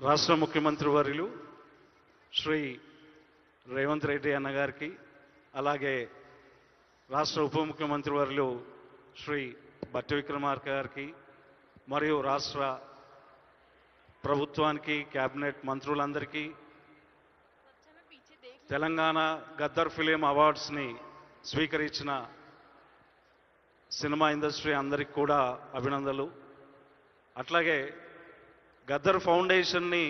రాష్ట్ర ముఖ్యమంత్రి వర్యులు శ్రీ రేవంత్ రెడ్డి అన్న గారికి, అలాగే రాష్ట్ర ఉప ముఖ్యమంత్రి వర్యులు శ్రీ బట్టి విక్రమార్క గారికి, మరియు రాష్ట్ర ప్రభుత్వానికి, క్యాబినెట్ మంత్రులందరికీ, తెలంగాణ గద్దర్ ఫిలిం అవార్డ్స్ని స్వీకరించిన సినిమా ఇండస్ట్రీ అందరికి కూడా అభినందనలు. అట్లాగే గద్దర్ ఫౌండేషన్ని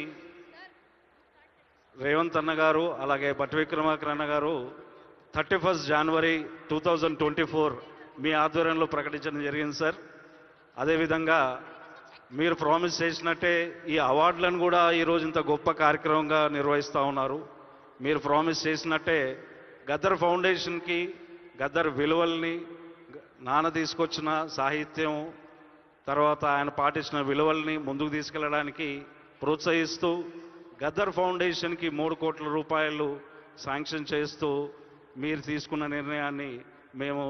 రేవంత్ అన్న గారు, అలాగే బట్టి విక్రమార్క అన్న గారు 31 జనవరి 2024 మీ ఆధ్వర్యంలో ప్రకటించడం జరిగింది సార్. అదేవిధంగా మీరు ప్రామిస్ చేసినట్టే ఈ అవార్డులను కూడా ఈరోజు ఇంత గొప్ప కార్యక్రమంగా నిర్వహిస్తూ ఉన్నారు. మీరు ప్రామిస్ చేసినట్టే గద్దర్ ఫౌండేషన్కి గద్దర్ విలువల్ని, నాన్న తీసుకొచ్చిన సాహిత్యం, తర్వాత ఆయన పాటించిన విలువల్ని ముందుకు తీసుకెళ్ళడానికి ప్రోత్సహిస్తూ గద్దర్ ఫౌండేషన్కి 3 కోట్ల రూపాయలు శాంక్షన్ చేస్తూ మీరు తీసుకున్న నిర్ణయాన్ని మేము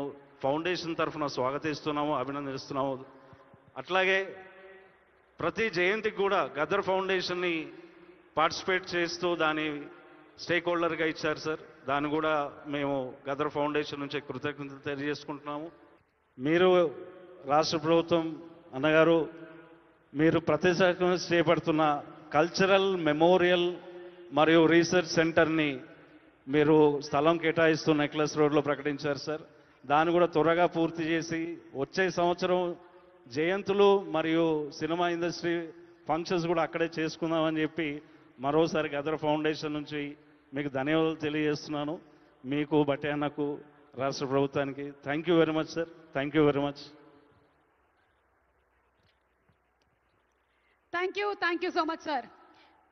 ఫౌండేషన్ తరఫున స్వాగతిస్తున్నాము, అభినందిస్తున్నాము. అట్లాగే ప్రతి జయంతికి కూడా గద్దర్ ఫౌండేషన్ని పార్టిసిపేట్ చేస్తూ దాని స్టేక్ హోల్డర్గా ఇచ్చారు సార్. దాన్ని కూడా మేము గద్దర్ ఫౌండేషన్ నుంచి కృతజ్ఞతలు తెలియజేసుకుంటున్నాము. మీరు రాష్ట్ర ప్రభుత్వం అన్నగారు, మీరు ప్రతిష్టాత్మకంగా చేపడుతున్న కల్చరల్, మెమోరియల్ మరియు రీసెర్చ్ సెంటర్ని మీరు స్థలం కేటాయిస్తూ నెక్లెస్ రోడ్లో ప్రకటించారు సార్. దాన్ని కూడా త్వరగా పూర్తి చేసి వచ్చే సంవత్సరం జయంతులు మరియు సినిమా ఇండస్ట్రీ ఫంక్షన్స్ కూడా అక్కడే చేసుకుందామని చెప్పి మరోసారి గద్దర్ ఫౌండేషన్ నుంచి మీకు ధన్యవాదాలు తెలియజేస్తున్నాను. మీకు, బట్టి అన్నకు, రాష్ట్ర ప్రభుత్వానికి thank you very much sir. Thank you very much. Thank you so much, sir.